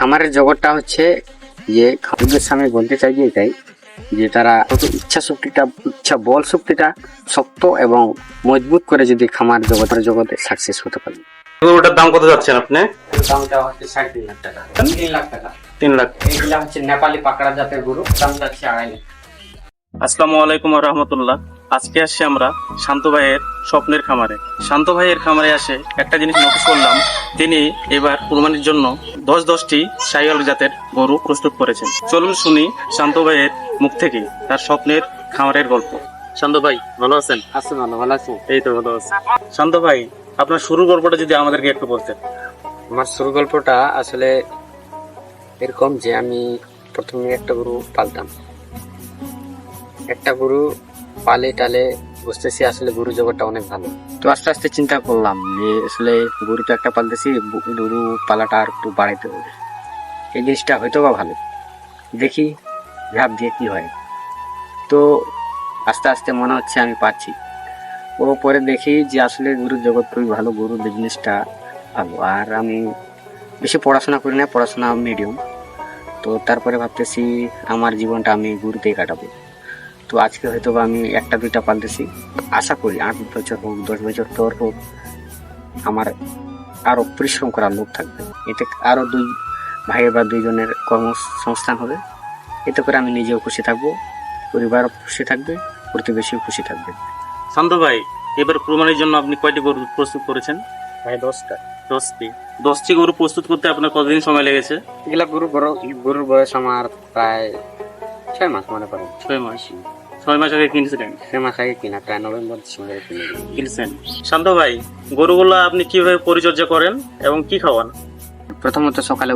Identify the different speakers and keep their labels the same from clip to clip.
Speaker 1: খামারের জগৎটা হচ্ছে যে খামারদের সামনে বলতে চাই যে এটাই যে তারা ইচ্ছা বল শক্তিটা শক্ত এবং মজবুত করে যদি খামার জগতে সাকসেস হতে পারে।
Speaker 2: ওটার দাম কত যাচ্ছেন আপনি?
Speaker 1: দামটা হচ্ছে 3.5 লাখ টাকা। 3 লাখ টাকা।
Speaker 2: 3 লাখ।
Speaker 1: এগুলা হচ্ছে নেপালি পাকড়া জাতের গরু, দাম যাচ্ছে 2.5 লাখ।
Speaker 2: আসসালামু আলাইকুম ওয়া রাহমাতুল্লাহ। আজকে আসছি আমরা শান্ত ভাইয়ের স্বপ্নের খামারে। শান্ত ভাইয়ের খামারে আসে একটা জিনিস নোটিস করলাম, তিনি এবার কুরবানির জন্য 10টি শাহিওয়াল জাতের গরু প্রস্তুত করেছেন। চলুন শুনি শান্ত ভাইয়ের মুখ থেকে তার স্বপ্নের খামারের গল্প। শান্ত ভাই ভালো আছেন?
Speaker 1: ভালো আছি।
Speaker 2: এই তো ভালো আছি। শান্ত ভাই, আপনার শুরুর গল্পটা যদি আমাদেরকে একটু বলতেন।
Speaker 1: আমার শুরু গল্পটা আসলে এরকম যে আমি প্রথমে একটা গরু পালতাম। একটা গরু পালে টালে বুঝতেছি আসলে গরু জগৎটা অনেক ভালো। তো আস্তে আস্তে চিন্তা করলাম যে আসলে গরু তো একটা পালতেছি, গরু পালাটা আর একটু বাড়াইতে হবে। এই জিনিসটা হয়তো বা ভালো, দেখি ভাব দিয়ে কি হয়। তো আস্তে আস্তে মনে হচ্ছে আমি পাচ্ছি। ও পরে দেখি যে আসলে গরুর জগৎ খুবই ভালো, গরুর বিজনেসটা ভালো। আর আমি বেশি পড়াশোনা করি না, পড়াশোনা মিডিয়াম। তো তারপরে ভাবতেছি আমার জীবনটা আমি গরুতেই কাটাবো। তো আজকে হয়তো আমি একটা দুইটা পালতেছি, আশা করি 8 বছর হোক 10 বছর পর হোক আমার আরো পরিশ্রম করার লোক থাকবে। এতে আরো 2 ভাইয়ের বা 2 জনের কর্মসংস্থান হবে। এতে করে আমি নিজেও খুশি থাকবো, পরিবারও খুশি থাকবে, প্রতিবেশীও খুশি থাকবে।
Speaker 2: শান্ত ভাই, এবার কুরবানির জন্য আপনি কয়টি গরু প্রস্তুত করেছেন?
Speaker 1: ভাই 10টা।
Speaker 2: 10টি গরু প্রস্তুত করতে আপনার কতদিন সময় লেগেছে?
Speaker 1: এগুলা গরুর বয়স আমার প্রায় 6 মাস, মনে করেন
Speaker 2: 6 মাস। 6 মাস আগে কিনছিলেন?
Speaker 1: 6 মাস আগে কিনা, প্রায় নভেম্বর ডিসেম্বরে
Speaker 2: কিনছেন। শান্ত ভাই, গরুগুলা আপনি কিভাবে পরিচর্যা করেন এবং কি খাওয়ান?
Speaker 1: প্রথমত সকালে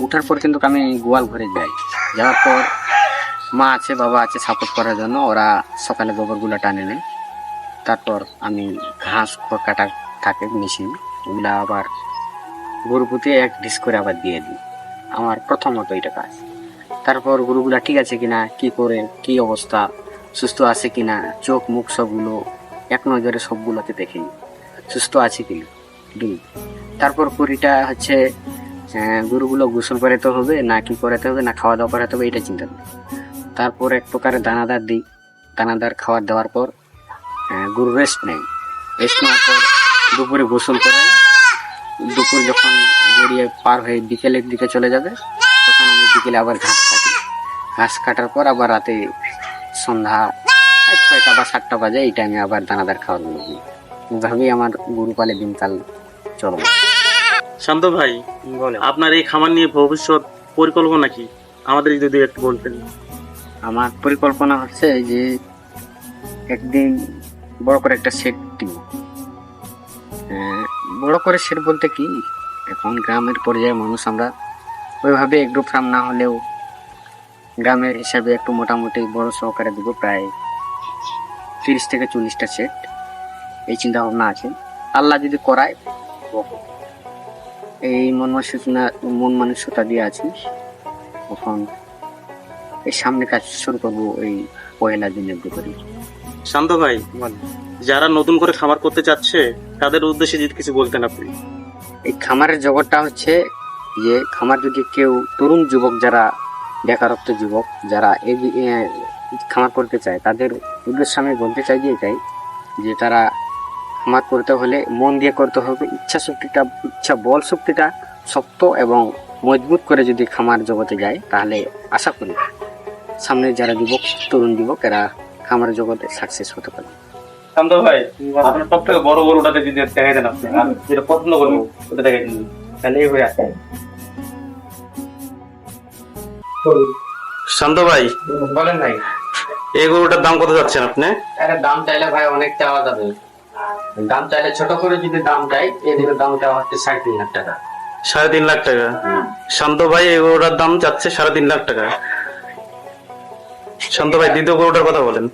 Speaker 1: উঠার পর কিন্তু আমি গোয়াল ঘরে যাই। যাওয়ার পর মা আছে বাবা আছে সাপোর্ট করার জন্য, ওরা সকালে গোবরগুলো টানে নেয়। তারপর আমি ঘাস কাটা থাকে মেশিন, ওগুলা আবার গরু প্রতি 1 ডিশ করে আবার দিয়ে দিই। আমার প্রথমত এটা কাজ। তারপর গরুগুলা ঠিক আছে কিনা, কি করে কি অবস্থা, সুস্থ আছে কিনা, চোখ মুখ সবগুলো এক নজরে সবগুলোকে দেখে নিই সুস্থ আছে কিনা। 2, তারপর কুড়িটা হচ্ছে গরুগুলো গোসল করাতে হবে না কি করাতে হবে না খাওয়া দাওয়া করাতে হবে, এটা চিন্তা করি। তারপর এক প্রকারের দানাদার দিই। দানাদার খাবার দেওয়ার পর গরু রেস্ট নেয়। রেস্ট নেওয়ার পর দুপুরে গোসল করাই। দুপুর যখন গড়িয়ে পার হয়ে বিকেলের দিকে চলে যাবে, তখন আমি বিকেলে আবার ঘাস কাটি। ঘাস কাটার পর আবার রাতে সন্ধ্যা 6টা বা 7টা বাজে, এই টাইমে আবার দানাদার খাওয়ার দিই। এইভাবেই আমার গরু পালে দিনকাল চলবে।
Speaker 2: শান্ত ভাই, আপনার এই খামার নিয়ে ভবিষ্যৎ পরিকল্পনা কি আমাদের যদি একটু বলতেন।
Speaker 1: আমার পরিকল্পনা হচ্ছে যে একদিন বড় করে একটা সেট দিব। বড় করে সেট বলতে কি, এখন গ্রামের পর্যায়ে মানুষ আমরা ওইভাবে এগ্রো ফার্ম না হলেও গ্রামের হিসাবে একটু মোটামুটি বড় সহকারে দিব, প্রায় 30 থেকে 40টা সেট। এই চিন্তা ভাবনা আছে, আল্লাহ যদি করায়। এই মন মানসিকতা দিয়ে আছি। তখন এই সামনে কাজ শুরু করবো এই 1 দিনের দিকে।
Speaker 2: শান্ত ভাই, যারা নতুন করে খামার করতে চাচ্ছে তাদের উদ্দেশ্যে যদি কিছু বলতেন আপনি।
Speaker 1: এই খামারের জগৎটা হচ্ছে যে খামার যদি কেউ তরুণ যুবক, যারা বেকারত্ব যুবক, যারা এই খামার করতে চায়, তাদের উদ্দেশ্যে আমি বলতে চাই যে এটাই যে তারা খামার করতে হলে মন দিয়ে করতে হবে। ইচ্ছা বল শক্তিটা শক্ত এবং মজবুত করে যদি খামার জগতে যায়, তাহলে আশা করি সামনে যারা তরুণ যুবক, এরা খামার জগতে সাকসেস হতে পারে।
Speaker 2: শান্ত ভাই, আপনার সব থেকে বড় গরুটাতে যদি দেখাই দেন আপনি, আর যেটা পছন্দ করবো ওটা দেখাই দিন, তাহলে এই হয়ে আসে। শান্ত ভাই
Speaker 1: বলেন ভাই,
Speaker 2: এই গরুটার দাম কত যাচ্ছেন আপনি?
Speaker 1: দাম চাইলে ভাই অনেক চাওয়া যাবে। দাম চাইলে ছোট করে যদি দাম চাই, এদিকে দাম চাওয়া হচ্ছে 3.5 লাখ টাকা।
Speaker 2: 3.5 লাখ টাকা? শান্ত ভাই, এই গরুটার দাম যাচ্ছে 3.5 লাখ টাকা। শান্ত ভাই, দ্বিতীয় গরুটার কথা বলেন।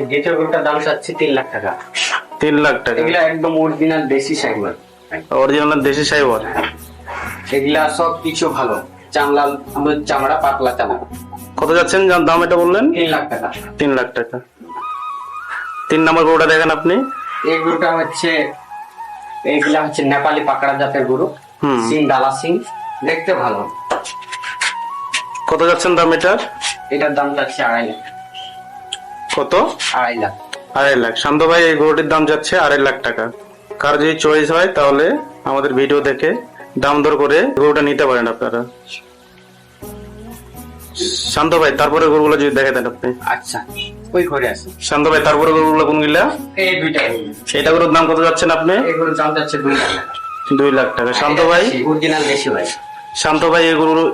Speaker 1: দ্বিতীয় গরুটার দাম চাচ্ছি 3 লাখ টাকা।
Speaker 2: 3 লাখ টাকা?
Speaker 1: এগুলা একদম অরিজিনাল দেশি শাহিওয়াল।
Speaker 2: অরিজিনাল দেশি শাহিওয়াল?
Speaker 1: এগুলা সব কিছু ভালো, চামড়া পাতলা চামড়া।
Speaker 2: কত যাচ্ছেন দাম এটা বললেন?
Speaker 1: 3 লাখ টাকা।
Speaker 2: 3 লাখ টাকা। 3 নম্বর গরুটা দেখেন আপনি।
Speaker 1: এই গরুটা হচ্ছে, এইগুলা হচ্ছে নেপালি পাকড়া জাতের গরু। সিং ডালা সিং, দেখতে ভালো।
Speaker 2: কত যাচ্ছেন দাম এটার?
Speaker 1: এটার দাম যাচ্ছে 2.5 লাখ।
Speaker 2: কত?
Speaker 1: 2.5 লাখ।
Speaker 2: 2.5 লাখ। শান্ত ভাই, এই গরুটির দাম যাচ্ছে 2.5 লাখ টাকা। কার যদি চয়েস হয় তাহলে আমাদের ভিডিও দেখে দাম দর করে গরুটা নিতে পারেন আপনারা। শান্ত ভাই, তারপরে গরুগুলো যদি দেখে দেন আপনি।
Speaker 1: আচ্ছা, ওই ঘরে আছে।
Speaker 2: শান্ত ভাই, তারপরে গরুগুলো কোনগুলা?
Speaker 1: এই দুইটা গরু।
Speaker 2: এটা গরুর দাম কত যাচ্ছেন আপনি?
Speaker 1: এগুলোর দাম যাচ্ছে 2 লাখ।
Speaker 2: 2 লাখ টাকা। শান্ত ভাই,
Speaker 1: অরিজিনাল দেশি ভাই।
Speaker 2: শান্ত ভাই,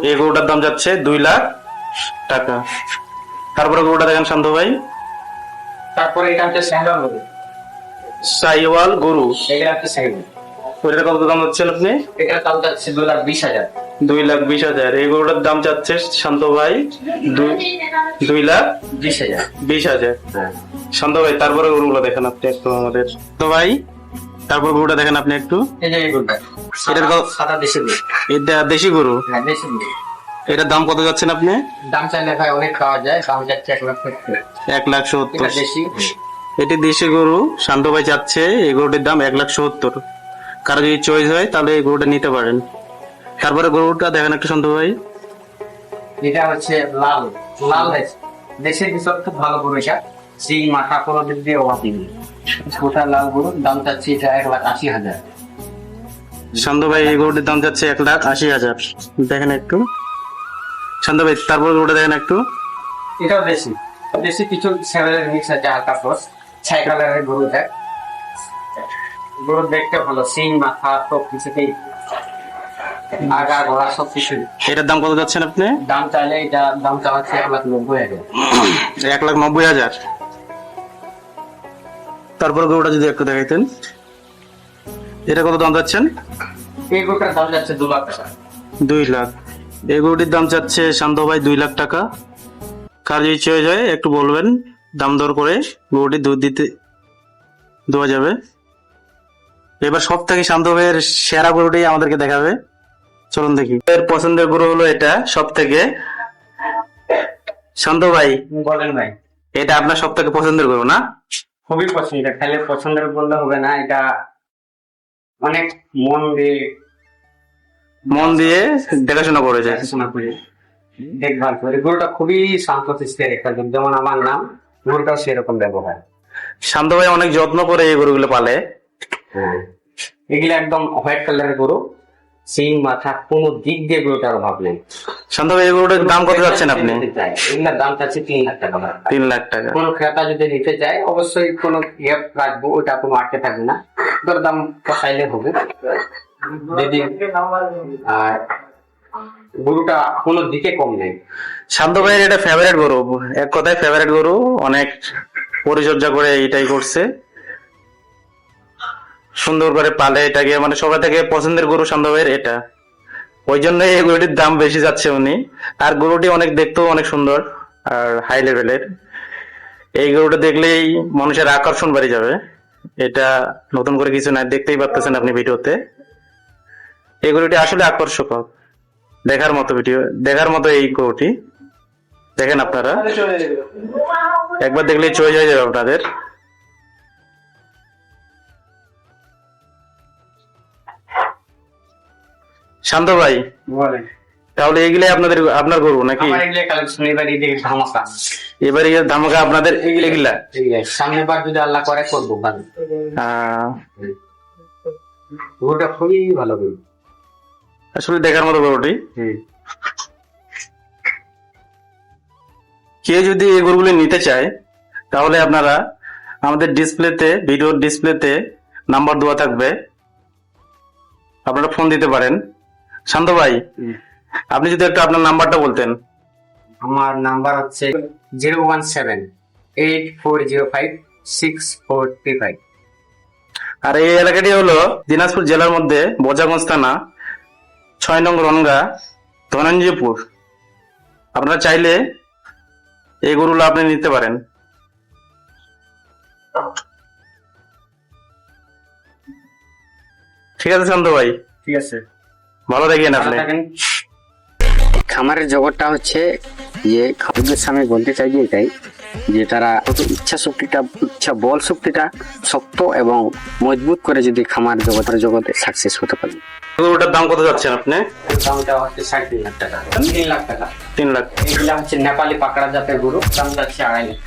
Speaker 2: এই গরুটার দাম যাচ্ছে 2 লাখ টাকা। তারপরে গরুটা দেখেন শান্ত ভাই।
Speaker 1: তারপরে এটা হচ্ছে সাইওয়াল গরু।
Speaker 2: সাইওয়াল গরু।
Speaker 1: এটা হচ্ছে সাইওয়াল।
Speaker 2: ওইটার কত দাম যাচ্ছেন আপনি?
Speaker 1: এটার দাম যাচ্ছে 2,20,000।
Speaker 2: 2,20,000। এই গরুটার দাম চাচ্ছে শান্ত ভাই 2,20,000।
Speaker 1: 20,000। হ্যাঁ।
Speaker 2: শান্ত ভাই, তারপরে গরুগুলো দেখেন আপনি একটু আমাদের। তো ভাই, তারপর গরুটা দেখেন আপনি একটু।
Speaker 1: এই যে এই গরুটা।
Speaker 2: এটার
Speaker 1: সাদা দেশি গরু।
Speaker 2: এটা দেশি গরু।
Speaker 1: হ্যাঁ, দেশি গরু।
Speaker 2: এটার দাম কত যাচ্ছেন আপনি?
Speaker 1: দাম চাইলে ভাই অনেক খাওয়া যায়, দাম যাচ্ছে 1,70,000।
Speaker 2: 1,70,000।
Speaker 1: এটা দেশি।
Speaker 2: এটি দেশি গরু। শান্ত ভাই চাচ্ছে এই গরুটির দাম 1,70,000। কারো যদি চয়েস হয় তাহলে এই গরুটা নিতে পারেন। তারপরে গরুটা দেখেন একটু শান্ত ভাই।
Speaker 1: এটা হচ্ছে লাল লাল দেশের ভিতর খুব ভালো গরু। এটা সিং মাথা কোনো দিক দিয়ে অভাব নেই। গোটা লাল গরু। দাম চাচ্ছি এটা 1,80,000।
Speaker 2: শান্ত ভাই, এই গরুটির দাম যাচ্ছে 1,80,000। দেখেন একটু শান্ত ভাই, তারপর গরুটা দেখেন একটু।
Speaker 1: এটাও দেশি। দেশি কিছু সেভেলের মিক্স আছে, হালকা ক্রস। 6 কালারের গরুটা। গরু দেখতে ভালো, সিং মাথা সব কিছুতেই, আগা ঘোড়া সব কিছু।
Speaker 2: এটার দাম কত যাচ্ছেন আপনি?
Speaker 1: দাম চাইলে এটা দাম চাওয়াচ্ছে 1,90,000।
Speaker 2: 1,90,000। তারপর গরুটা যদি একটু দেখাইতেন। এটা কত দাম যাচ্ছেন?
Speaker 1: এই গরুটার দাম যাচ্ছে 2 লাখ টাকা।
Speaker 2: 2 লাখ। এই গরুটির দাম চাচ্ছে শান্ত ভাই 2 লাখ টাকা। কার যদি চয়েস হয় একটু বলবেন, দাম দর করে গরুটি দুধ দিতে দেওয়া যাবে। এবার সব থেকে শান্ত ভাইয়ের সেরা গরুটি আমাদেরকে দেখাবে। চলুন দেখি। এর পছন্দের গরু হলো এটা সব থেকে। শান্ত ভাই,
Speaker 1: বলেন ভাই।
Speaker 2: এটা আপনার সব থেকে পছন্দের গরু না?
Speaker 1: খুবই পছন্দ। এটা খাইলে পছন্দের বললে হবে না, এটা অনেক
Speaker 2: মন দিয়ে দেখাশোনা করে যায়।
Speaker 1: দেখাশোনা করে দেখভাল করে। গরুটা খুবই শান্ত শিষ্টের একটা গরু, যেমন আমার নাম। গরুটাও সেরকম ব্যবহার।
Speaker 2: শান্ত ভাই অনেক যত্ন করে এই গরুগুলো পালে।
Speaker 1: হ্যাঁ, এগুলো একদম হোয়াইট কালারের গরু। সিং মাথা কোনো দিক দিয়ে গরুটার অভাব নেই।
Speaker 2: শান্ত ভাই, এই গরুটার দাম কত যাচ্ছেন আপনি?
Speaker 1: এগুলোর দাম চাচ্ছে 3 লাখ টাকা।
Speaker 2: 3 লাখ টাকা।
Speaker 1: কোনো ক্রেতা যদি নিতে চায় অবশ্যই কোনো ইয়ে রাখবো, ওটা কোনো আটকে থাকবে না। তোর দাম পোষাইলে হবে যদি। আর গরুটা কোনো দিকে কম নেই।
Speaker 2: শান্ত ভাইয়ের এটা ফেভারিট গরু, এক কথায় ফেভারিট গরু। অনেক পরিচর্যা করে এটাই করছে, সুন্দর করে পালে এটাকে, মানে সবাই থেকে পছন্দের গরু শান্ত ভাইয়ের এটা। ওই জন্য এই গরুটির দাম বেশি যাচ্ছে উনি। আর গরুটি অনেক দেখতেও অনেক সুন্দর আর হাই লেভেলের। এই গরুটা দেখলেই মানুষের আকর্ষণ বেড়ে যাবে। এটা নতুন করে কিছু না, দেখতেই পাচ্ছেন আপনি ভিডিওতে। এই গরুটি আসলে আকর্ষক, দেখার মতো ভিডিও, দেখার মতো এই গরুটি। দেখেন আপনারা একবার দেখলেই চয়েস হয়ে যাবে আপনাদের। শান্ত ভাই,
Speaker 1: বলেন।
Speaker 2: তাহলে এইগুলাই আপনার গরু নাকি?
Speaker 1: আমার এগুলো কালেকশন এবার ঈদের ধামাকা।
Speaker 2: এবারে ধামাকা আপনাদের এগুলা।
Speaker 1: সামনের বার যদি আল্লাহ করে করবো ভালো। গরুটা খুবই ভালো গরু,
Speaker 2: আসলে দেখার মতো গরুটি। কেউ যদি এই গরুগুলি নিতে চায় তাহলে আপনারা আমাদের ডিসপ্লেতে, ভিডিওর ডিসপ্লেতে নাম্বার দেওয়া থাকবে, আপনারা ফোন দিতে পারেন। শান্ত ভাই, আপনি যদি একটু আপনার নাম্বারটা বলতেন।
Speaker 1: আমার নাম্বার হচ্ছে 01784056435।
Speaker 2: আর এই এলাকাটি হলো দিনাজপুর জেলার মধ্যে বজাগঞ্জ থানা, 6 নং রনগা, ধনঞ্জয়পুর। আপনারা চাইলে এই গরুগুলো আপনি নিতে পারেন। ঠিক আছে শান্ত ভাই,
Speaker 1: ঠিক আছে,
Speaker 2: ভালো থাকেন আপনি।
Speaker 1: খামারের জগৎটা হচ্ছে ইয়ে, খামারের সামনে বলতে চাই যে এটাই যে তারা ইচ্ছা বল শক্তিটা শক্ত এবং মজবুত করে যদি খামার জগতে সাকসেস হতে পারে।
Speaker 2: ওটার দাম কত যাচ্ছেন আপনি?
Speaker 1: দামটা হচ্ছে 3.5 লাখ টাকা, 3 লাখ টাকা।
Speaker 2: 3 লাখ।
Speaker 1: এগুলা হচ্ছে নেপালি পাকড়া জাতের গরু, দাম যাচ্ছে 2.5 লাখ।